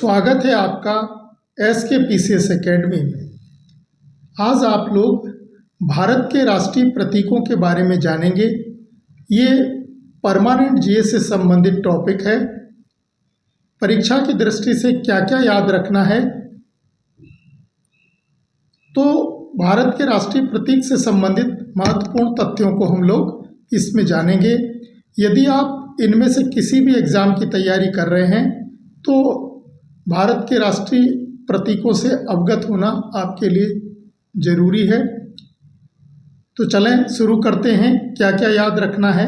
स्वागत है आपका SKPCS एकेडमी में। आज आप लोग भारत के राष्ट्रीय प्रतीकों के बारे में जानेंगे। ये परमानेंट GS से संबंधित टॉपिक है। परीक्षा की दृष्टि से क्या क्या याद रखना है, तो भारत के राष्ट्रीय प्रतीक से संबंधित महत्वपूर्ण तथ्यों को हम लोग इसमें जानेंगे। यदि आप इनमें से किसी भी एग्ज़ाम की तैयारी कर रहे हैं तो भारत के राष्ट्रीय प्रतीकों से अवगत होना आपके लिए ज़रूरी है। तो चलें शुरू करते हैं, क्या क्या याद रखना है।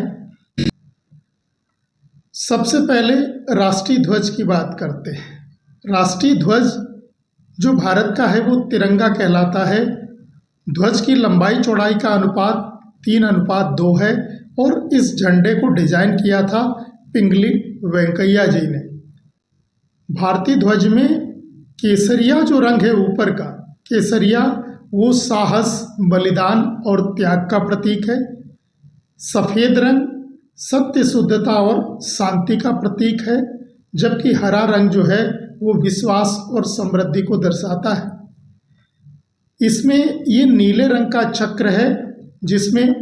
सबसे पहले राष्ट्रीय ध्वज की बात करते हैं। राष्ट्रीय ध्वज जो भारत का है वो तिरंगा कहलाता है। ध्वज की लंबाई चौड़ाई का अनुपात 3:2 है और इस झंडे को डिजाइन किया था पिंगली वेंकैया जी ने। भारतीय ध्वज में केसरिया जो रंग है ऊपर का, केसरिया वो साहस, बलिदान और त्याग का प्रतीक है। सफ़ेद रंग सत्य, शुद्धता और शांति का प्रतीक है, जबकि हरा रंग जो है वो विश्वास और समृद्धि को दर्शाता है। इसमें ये नीले रंग का चक्र है जिसमें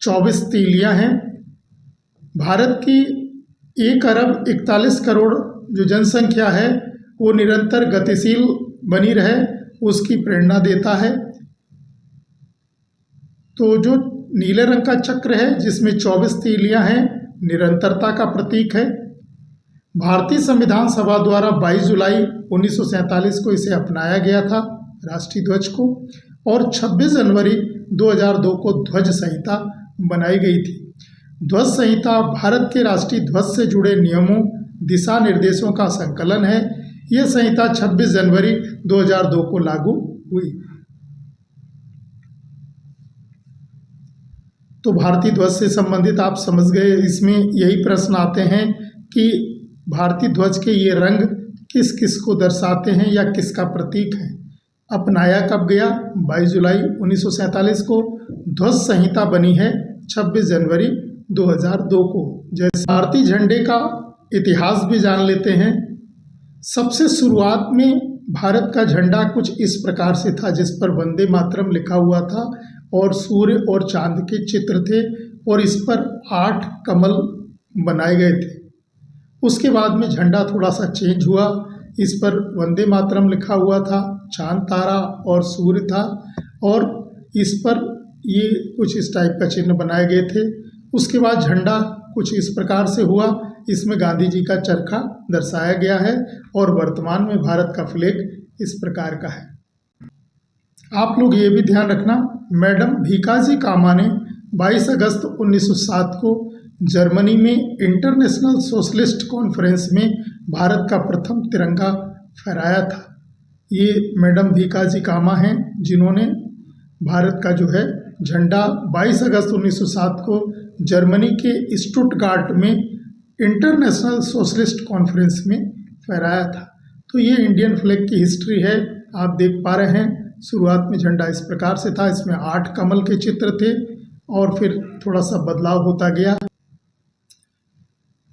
24 तीलियां हैं। भारत की 1 अरब 41 करोड़ जो जनसंख्या है वो निरंतर गतिशील बनी रहे, उसकी प्रेरणा देता है। तो जो नीले रंग का चक्र है जिसमें 24 तीलियां हैं, निरंतरता का प्रतीक है। भारतीय संविधान सभा द्वारा 22 जुलाई 1947 को इसे अपनाया गया था, राष्ट्रीय ध्वज को, और 26 जनवरी 2002 को ध्वज संहिता बनाई गई थी। ध्वज संहिता भारत के राष्ट्रीय ध्वज से जुड़े नियमों, दिशा निर्देशों का संकलन है। यह संहिता 26 जनवरी 2002 को लागू हुई। तो भारतीय ध्वज से संबंधित आप समझ गए। इसमें यही प्रश्न आते हैं कि भारतीय ध्वज के ये रंग किस किस को दर्शाते हैं या किसका प्रतीक है। अपनाया कब गया? 22 जुलाई 1947 को। ध्वज संहिता बनी है 26 जनवरी 2002 को। जैसे भारतीय झंडे का इतिहास भी जान लेते हैं। सबसे शुरुआत में भारत का झंडा कुछ इस प्रकार से था, जिस पर वंदे मातरम लिखा हुआ था और सूर्य और चांद के चित्र थे और इस पर 8 कमल बनाए गए थे। उसके बाद में झंडा थोड़ा सा चेंज हुआ। इस पर वंदे मातरम लिखा हुआ था, चांद, तारा और सूर्य था, और इस पर ये कुछ इस टाइप का चिन्ह बनाए गए थे। उसके बाद झंडा कुछ इस प्रकार से हुआ। इसमें गांधी जी का चरखा दर्शाया गया है और वर्तमान में भारत का फ्लैग इस प्रकार का है। आप लोग ये भी ध्यान रखना, मैडम भीकाजी कामा ने 22 अगस्त 1907 को जर्मनी में इंटरनेशनल सोशलिस्ट कॉन्फ्रेंस में भारत का प्रथम तिरंगा फहराया था। ये मैडम भीकाजी कामा हैं जिन्होंने भारत का जो है झंडा 22 अगस्त 1907 को जर्मनी के स्टुटगार्ट में इंटरनेशनल सोशलिस्ट कॉन्फ्रेंस में फहराया था। तो ये इंडियन फ्लैग की हिस्ट्री है। आप देख पा रहे हैं शुरुआत में झंडा इस प्रकार से था, इसमें 8 कमल के चित्र थे और फिर थोड़ा सा बदलाव होता गया।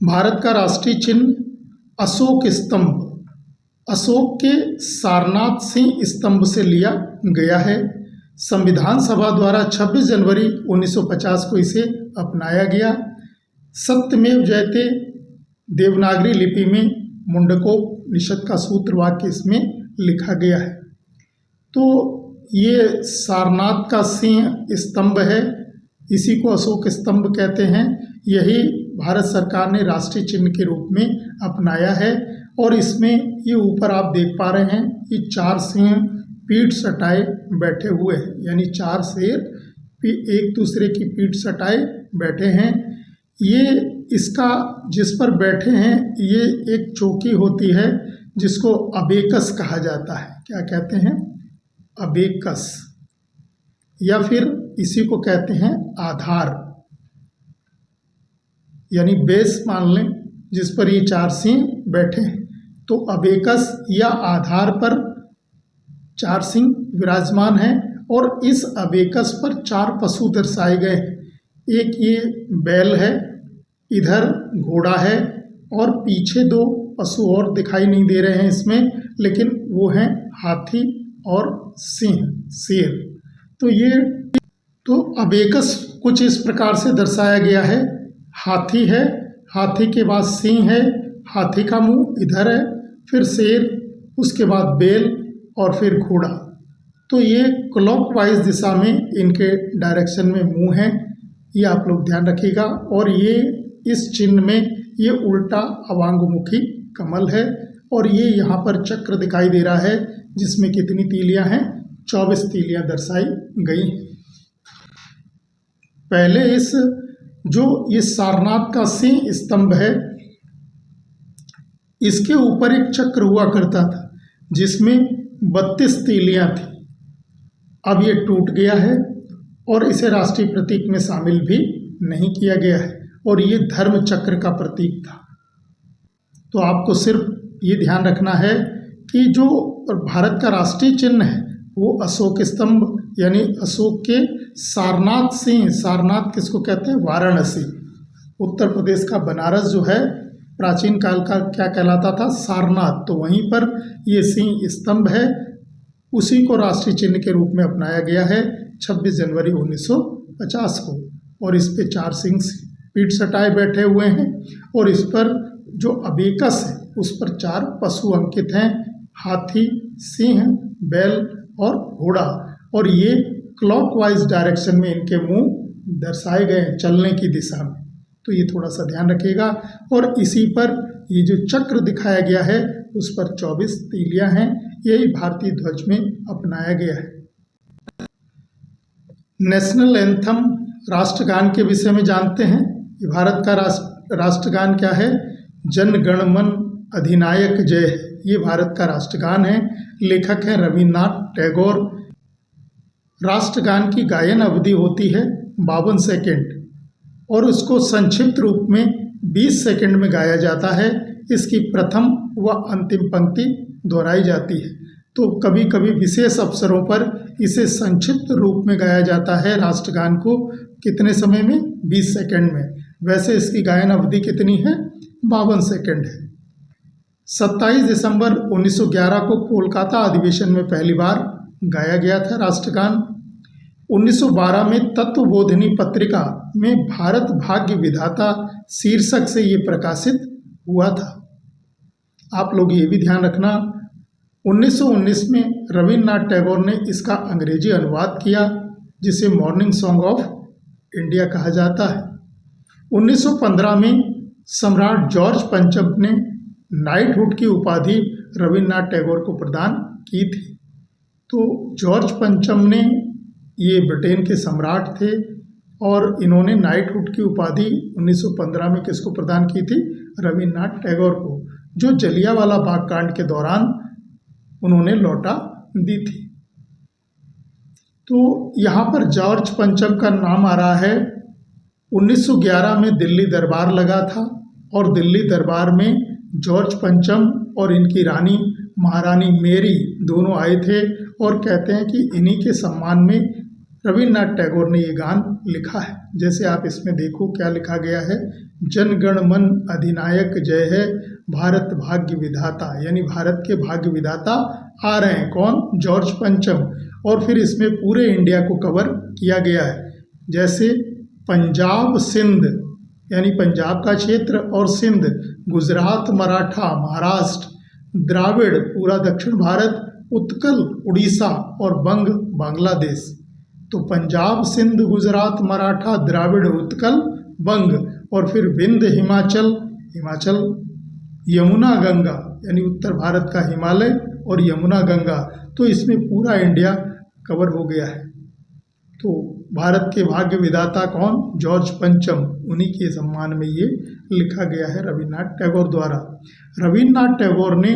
भारत का राष्ट्रीय चिन्ह अशोक स्तंभ, अशोक के सारनाथ सिंह स्तंभ से लिया गया है। संविधान सभा द्वारा 26 जनवरी 1950 को इसे अपनाया गया। सत्यमेव जयते देवनागरी लिपि में मुंडकोपनिषद का सूत्र वाक्य इसमें लिखा गया है। तो ये सारनाथ का सिंह स्तंभ है, इसी को अशोक स्तंभ कहते हैं। यही भारत सरकार ने राष्ट्रीय चिन्ह के रूप में अपनाया है और इसमें ये ऊपर आप देख पा रहे हैं, ये 4 सिंह पीठ सटाए बैठे हुए हैं, यानी 4 शेर एक दूसरे की पीठ सटाए बैठे हैं। ये इसका जिस पर बैठे हैं ये एक चौकी होती है जिसको अबेकस कहा जाता है। क्या कहते हैं? अबेकस, या फिर इसी को कहते हैं आधार, यानी बेस मान लें जिस पर ये 4 सिंह बैठे हैं। तो अबेकस या आधार पर 4 सिंह विराजमान हैं और इस अबेकस पर 4 पशु दर्शाए गए हैं। एक ये बैल है, इधर घोड़ा है और पीछे 2 पशु और दिखाई नहीं दे रहे हैं इसमें, लेकिन वो हैं हाथी और सिंह, शेर। तो ये तो अबेकस कुछ इस प्रकार से दर्शाया गया है। हाथी है, हाथी के बाद सिंह है, हाथी का मुंह इधर है, फिर शेर, उसके बाद बैल और फिर घोड़ा। तो ये क्लॉकवाइज दिशा में इनके डायरेक्शन में मुंह है, ये आप लोग ध्यान रखिएगा। और ये इस चिन्ह में ये उल्टा अवांगमुखी कमल है, और ये यहाँ पर चक्र दिखाई दे रहा है जिसमें कितनी तीलियां हैं, 24 तीलियां दर्शाई गई हैं। पहले जो ये सारनाथ का सिंह स्तंभ है, इसके ऊपर एक चक्र हुआ करता था जिसमें 32 तीलियां थी। अब ये टूट गया है और इसे राष्ट्रीय प्रतीक में शामिल भी नहीं किया गया है, और ये धर्म चक्र का प्रतीक था। तो आपको सिर्फ ये ध्यान रखना है कि जो भारत का राष्ट्रीय चिन्ह है वो अशोक स्तंभ, यानी अशोक के सारनाथ सिंह। सारनाथ किसको कहते हैं? वाराणसी। उत्तर प्रदेश का बनारस जो है प्राचीन काल का क्या कहलाता था? सारनाथ। तो वहीं पर ये सिंह स्तंभ है, उसी को राष्ट्रीय चिन्ह के रूप में अपनाया गया है 26 जनवरी 1950 को। और इस पे 4 सिंह पीठ सटाए बैठे हुए हैं, और इस पर जो अबेकस है उस पर 4 पशु अंकित हैं, हाथी, सिंह, बैल और घोड़ा। और ये क्लॉकवाइज डायरेक्शन में इनके मुंह दर्शाए गए हैं, चलने की दिशा में। तो ये थोड़ा सा ध्यान रखिएगा। और इसी पर ये जो चक्र दिखाया गया है उस पर 24 तीलियां हैं, यही भारतीय ध्वज में अपनाया गया है। नेशनल एंथम, राष्ट्रगान के विषय में जानते हैं। ये भारत का राष्ट्रगान क्या है? जन गण मन अधिनायक जय है। ये भारत का राष्ट्रगान है। लेखक हैं रविन्द्रनाथ टैगोर। राष्ट्रगान की गायन अवधि होती है 52 सेकेंड, और उसको संक्षिप्त रूप में 20 सेकेंड में गाया जाता है। इसकी प्रथम व अंतिम पंक्ति दोहराई जाती है। तो कभी कभी विशेष अवसरों पर इसे संक्षिप्त रूप में गाया जाता है राष्ट्रगान को। कितने समय में? 20 सेकेंड में। वैसे इसकी गायन अवधि कितनी है? 52 सेकेंड है। 27 दिसंबर 1911 को कोलकाता अधिवेशन में पहली बार गाया गया था राष्ट्रगान। 1912 में तत्वबोधिनी पत्रिका में भारत भाग्य विधाता शीर्षक से ये प्रकाशित हुआ था। आप लोग ये भी ध्यान रखना, 1919 में रविन्द्रनाथ टैगोर ने इसका अंग्रेजी अनुवाद किया, जिसे मॉर्निंग सॉन्ग ऑफ इंडिया कहा जाता है। 1915 में सम्राट जॉर्ज पंचम ने नाइटहुड की उपाधि रविन्द्रनाथ टैगोर को प्रदान की थी। तो जॉर्ज पंचम ने, ये ब्रिटेन के सम्राट थे, और इन्होंने नाइटहुड की उपाधि 1915 में किसको प्रदान की थी? रविन्द्रनाथ टैगोर को, जो जलियांवाला बाग कांड के दौरान उन्होंने लौटा दी थी। तो यहाँ पर जॉर्ज पंचम का नाम आ रहा है। 1911 में दिल्ली दरबार लगा था, और दिल्ली दरबार में जॉर्ज पंचम और इनकी रानी महारानी मेरी दोनों आए थे, और कहते हैं कि इन्हीं के सम्मान में रविन्द्रनाथ टैगोर ने ये गान लिखा है। जैसे आप इसमें देखो क्या लिखा गया है, जन गण मन अधिनायक जय है, भारत भाग्य विधाता, यानी भारत के भाग्य विधाता आ रहे हैं। कौन? जॉर्ज पंचम। और फिर इसमें पूरे इंडिया को कवर किया गया है, जैसे पंजाब सिंध, यानी पंजाब का क्षेत्र, और सिंध, गुजरात, मराठा, महाराष्ट्र, द्राविड़ पूरा दक्षिण भारत, उत्कल उड़ीसा, और बंग बांग्लादेश। तो पंजाब, सिंध, गुजरात, मराठा, द्राविड़, उत्कल, बंग, और फिर विंध्य हिमाचल, यमुना गंगा, यानी उत्तर भारत का हिमालय और यमुना गंगा। तो इसमें पूरा इंडिया कवर हो गया है। तो भारत के भाग्य विधाता कौन? जॉर्ज पंचम। उन्हीं के सम्मान में ये लिखा गया है रविन्द्रनाथ टैगोर द्वारा। रविन्द्रनाथ टैगोर ने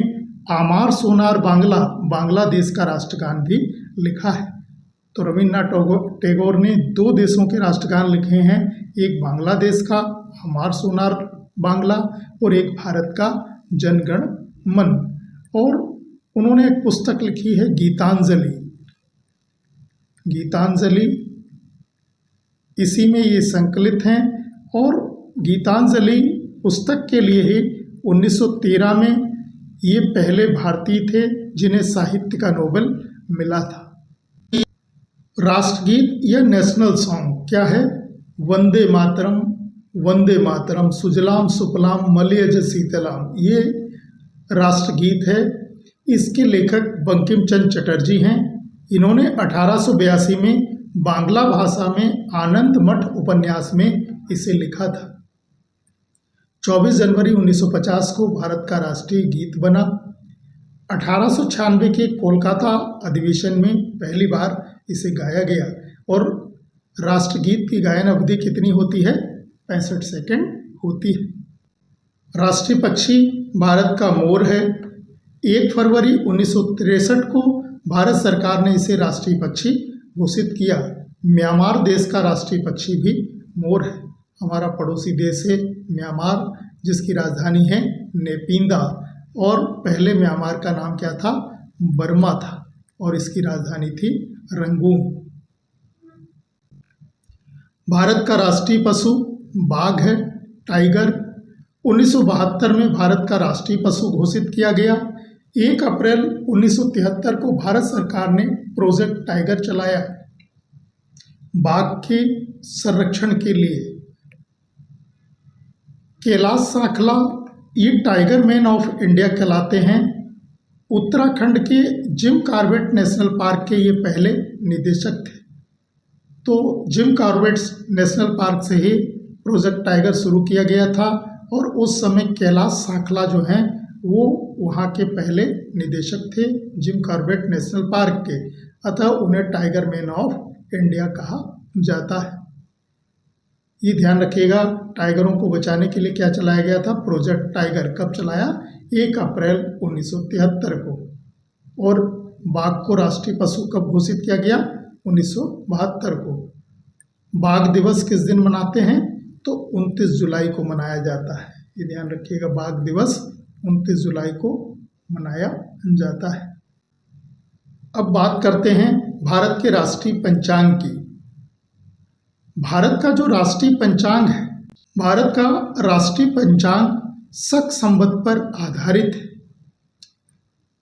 आमार सोनार बांग्ला, बांग्लादेश का राष्ट्रगान भी लिखा है। तो रविन्द्रनाथ टैगोर ने 2 देशों के राष्ट्रगान लिखे हैं, एक बांग्लादेश का आमार सोनार बांग्ला, और एक भारत का जनगण मन। और उन्होंने एक पुस्तक लिखी है गीतांजलि। गीतांजलि इसी में ये संकलित हैं, और गीतांजलि पुस्तक के लिए ही 1913 में ये पहले भारतीय थे जिन्हें साहित्य का नोबेल मिला था। राष्ट्रगीत या नेशनल सॉन्ग क्या है? वंदे मातरम सुजलाम सुफलाम मलयज शीतलाम, ये राष्ट्रगीत है। इसके लेखक बंकिम चंद्र चटर्जी हैं। इन्होंने 1882 में बांग्ला भाषा में आनंद मठ उपन्यास में इसे लिखा था। 24 जनवरी 1950 को भारत का राष्ट्रीय गीत बना। 1896 के कोलकाता अधिवेशन में पहली बार इसे गाया गया। और राष्ट्रगीत की गायन अवधि कितनी होती है? 65 सेकंड होती है। राष्ट्रीय पक्षी भारत का मोर है। 1 फरवरी 1963 को भारत सरकार ने इसे राष्ट्रीय पक्षी घोषित किया। म्यांमार देश का राष्ट्रीय पक्षी भी मोर है। हमारा पड़ोसी देश है म्यांमार, जिसकी राजधानी है नेपिंदा, और पहले म्यांमार का नाम क्या था? बर्मा था, और इसकी राजधानी थी रंगून। भारत का राष्ट्रीय पशु बाघ है, टाइगर। 1972 में भारत का राष्ट्रीय पशु घोषित किया गया। 1 अप्रैल 1973 को भारत सरकार ने प्रोजेक्ट टाइगर चलाया बाघ के संरक्षण के लिए। कैलाश सांखला ये टाइगर मैन ऑफ इंडिया कहलाते हैं। उत्तराखंड के जिम कॉर्बेट नेशनल पार्क के ये पहले निदेशक थे। तो जिम कॉर्बेट नेशनल पार्क से ही प्रोजेक्ट टाइगर शुरू किया गया था, और उस समय कैलाश सांखला जो हैं वो वहाँ के पहले निदेशक थे जिम कॉर्बेट नेशनल पार्क के, अतः उन्हें टाइगर मैन ऑफ इंडिया कहा जाता है। ये ध्यान रखिएगा, टाइगरों को बचाने के लिए क्या चलाया गया था? Project tiger. कब चलाया? 1 अप्रैल 1973 को। और बाघ को राष्ट्रीय पशु कब घोषित किया गया? 1972 को। बाघ दिवस किस दिन मनाते हैं? तो 29 जुलाई को मनाया जाता है। ये ध्यान रखिएगा, बाघ दिवस 29 जुलाई को मनाया जाता है। अब बात करते हैं भारत के राष्ट्रीय पंचांग की। भारत का जो राष्ट्रीय पंचांग है, भारत का राष्ट्रीय पंचांग शक संवत पर आधारित है।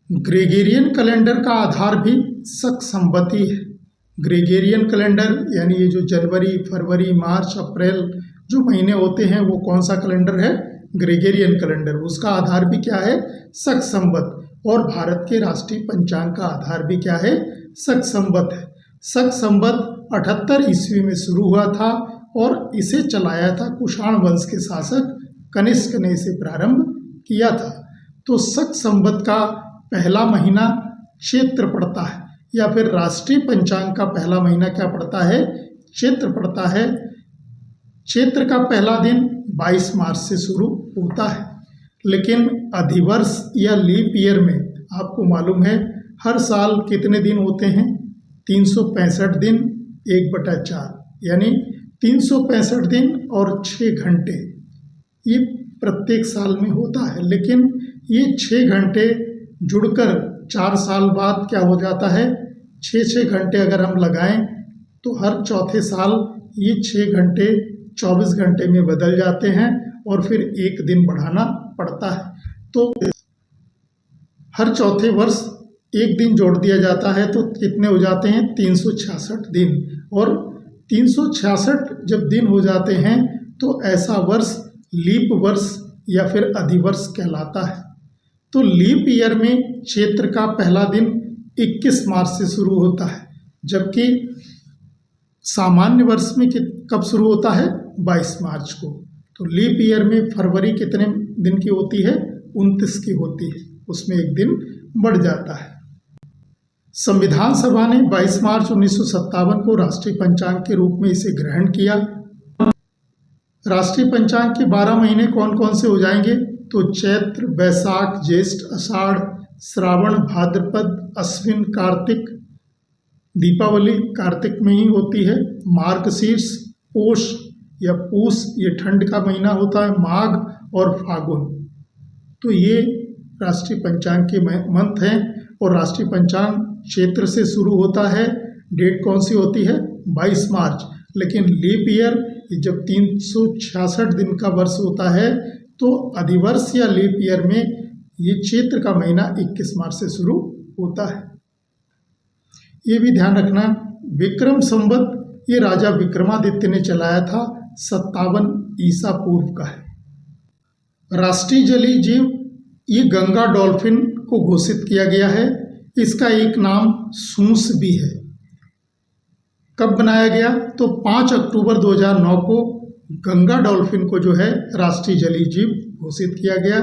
ग्रेगोरियन कैलेंडर का आधार भी शक संवती है। ग्रेगोरियन कैलेंडर यानी ये जो जनवरी, फरवरी, मार्च, अप्रैल जो महीने होते हैं वो कौन सा कैलेंडर है? Gregorian calendar. उसका आधार भी क्या है? शक संवत। और भारत के राष्ट्रीय पंचांग का आधार भी क्या है? शक संवत है। शक संवत 78 ईस्वी में शुरू हुआ था और इसे चलाया था कुषाण वंश के शासक कनिष्क ने इसे प्रारंभ किया था। तो शक संवत का पहला महीना चैत्र पड़ता है, या फिर राष्ट्रीय पंचांग का पहला महीना क्या पड़ता है? चैत्र पड़ता है। चैत्र का पहला दिन 22 मार्च से शुरू होता है। लेकिन अधिवर्ष या लीप ईयर में आपको मालूम है हर साल कितने दिन होते हैं? 365 दिन 1/4, यानी 365 दिन और 6 घंटे ये प्रत्येक साल में होता है। लेकिन ये 6 घंटे जुड़कर 4 साल बाद क्या हो जाता है? 6 घंटे अगर हम लगाएं तो हर चौथे साल ये 6 घंटे 24 घंटे में बदल जाते हैं और फिर 1 दिन बढ़ाना पड़ता है। तो हर चौथे वर्ष 1 दिन जोड़ दिया जाता है तो कितने हो जाते हैं? 366 दिन। और 366 जब दिन हो जाते हैं तो ऐसा वर्ष लीप वर्ष या फिर अधिवर्ष कहलाता है। तो लीप ईयर में चैत्र का पहला दिन 21 मार्च से शुरू होता है, जबकि सामान्य वर्ष में कब शुरू होता है? 22 मार्च को। तो लीप ईयर में फरवरी कितने दिन की होती है? 29 की होती है, उसमें 1 दिन बढ़ जाता है। संविधान सभा ने 22 मार्च 1957 को राष्ट्रीय पंचांग के रूप में इसे ग्रहण किया। राष्ट्रीय पंचांग के 12 महीने कौन कौन से हो जाएंगे? तो चैत्र, बैसाख, ज्येष्ठ, आषाढ़, श्रावण, भाद्रपद, अश्विन, कार्तिक। दीपावली कार्तिक में ही होती है। मार्गशीर्ष, पोष या पूष ये ठंड का महीना होता है, माघ और फागुन। तो ये राष्ट्रीय पंचांग के मंथ हैं। और राष्ट्रीय पंचांग क्षेत्र से शुरू होता है। डेट कौन सी होती है? 22 मार्च। लेकिन लीप ईयर जब 366 दिन का वर्ष होता है तो अधिवर्ष या लीप ईयर में ये चैत्र का महीना 21 मार्च से शुरू होता है। ये भी ध्यान रखना, विक्रम संवत ये राजा विक्रमादित्य ने चलाया था, 57 ईसा पूर्व का है। राष्ट्रीय जलीय जीव ये गंगा डॉल्फिन को घोषित किया गया है। इसका एक नाम सूस भी है। कब बनाया गया? तो 5 अक्टूबर 2009 को गंगा डॉल्फिन को जो है राष्ट्रीय जलीय जीव घोषित किया गया।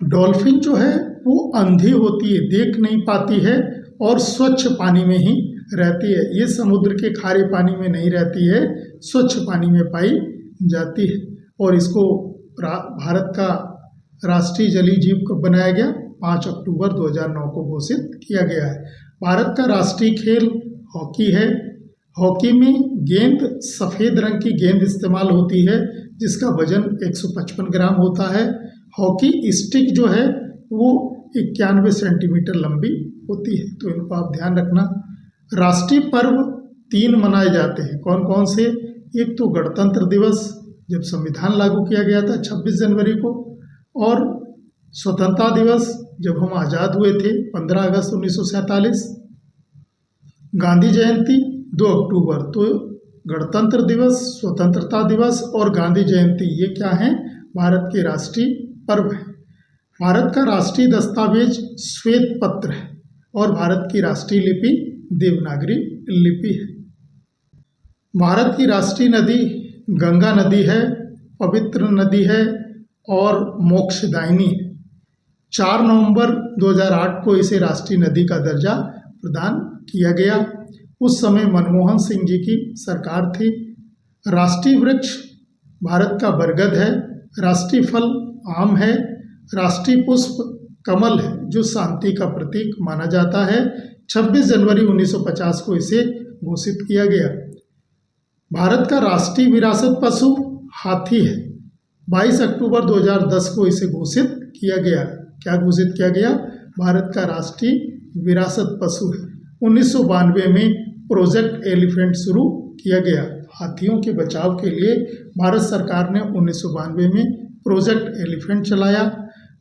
डॉल्फिन जो है वो अंधी होती है, देख नहीं पाती है और स्वच्छ पानी में ही रहती है। ये समुद्र के खारे पानी में नहीं रहती है, स्वच्छ पानी में पाई जाती है। और इसको भारत का राष्ट्रीय जलीय जीव कब बनाया गया? 5 अक्टूबर 2009 को घोषित किया गया है। भारत का राष्ट्रीय खेल हॉकी है। हॉकी में गेंद सफ़ेद रंग की गेंद इस्तेमाल होती है जिसका वजन 155 ग्राम होता है। हॉकी स्टिक जो है वो 91 सेंटीमीटर लंबी होती है। तो इनको आप ध्यान रखना। राष्ट्रीय पर्व 3 मनाए जाते हैं। कौन कौन से? एक तो गणतंत्र दिवस जब संविधान लागू किया गया था 26 जनवरी को, और स्वतंत्रता दिवस जब हम आज़ाद हुए थे 15 अगस्त 1947। गांधी जयंती 2 अक्टूबर। तो गणतंत्र दिवस, स्वतंत्रता दिवस और गांधी जयंती ये क्या हैं? भारत के राष्ट्रीय पर्व हैं। भारत का राष्ट्रीय दस्तावेज श्वेत पत्र है और भारत की राष्ट्रीय लिपि देवनागरी लिपि है। भारत की राष्ट्रीय नदी गंगा नदी है, पवित्र नदी है और मोक्षदायिनी है। 4 नवंबर 2008 को इसे राष्ट्रीय नदी का दर्जा प्रदान किया गया। उस समय मनमोहन सिंह जी की सरकार थी। राष्ट्रीय वृक्ष भारत का बरगद है। राष्ट्रीय फल आम है। राष्ट्रीय पुष्प कमल है जो शांति का प्रतीक माना जाता है। 26 जनवरी 1950 को इसे घोषित किया गया। भारत का राष्ट्रीय विरासत पशु हाथी है। 22 अक्टूबर 2010 को इसे घोषित किया गया। क्या घोषित किया गया? भारत का राष्ट्रीय विरासत पशु है। 1992 में प्रोजेक्ट एलिफेंट शुरू किया गया। हाथियों के बचाव के लिए भारत सरकार ने 1992 में प्रोजेक्ट एलिफेंट चलाया।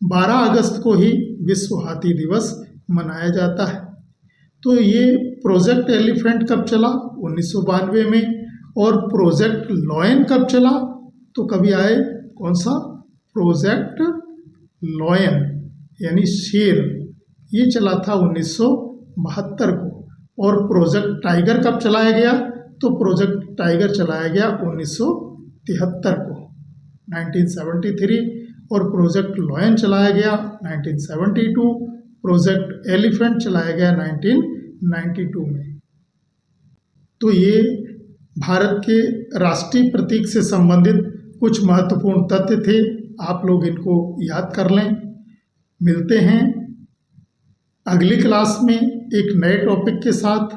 12 अगस्त को ही विश्व हाथी दिवस मनाया जाता है। तो ये प्रोजेक्ट एलिफेंट कब चला? 1992 में। और प्रोजेक्ट लॉयन कब चला? तो कभी आए कौन सा? प्रोजेक्ट लॉयन यानी शेर, ये चला था 1972 को। और प्रोजेक्ट टाइगर कब चलाया गया? तो प्रोजेक्ट टाइगर चलाया गया 1973 को 1973। और प्रोजेक्ट लॉयन चलाया गया 1972। प्रोजेक्ट एलिफेंट चलाया गया 1992 में। तो ये भारत के राष्ट्रीय प्रतीक से संबंधित कुछ महत्वपूर्ण तथ्य थे। आप लोग इनको याद कर लें। मिलते हैं अगली क्लास में एक नए टॉपिक के साथ।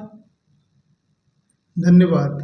धन्यवाद।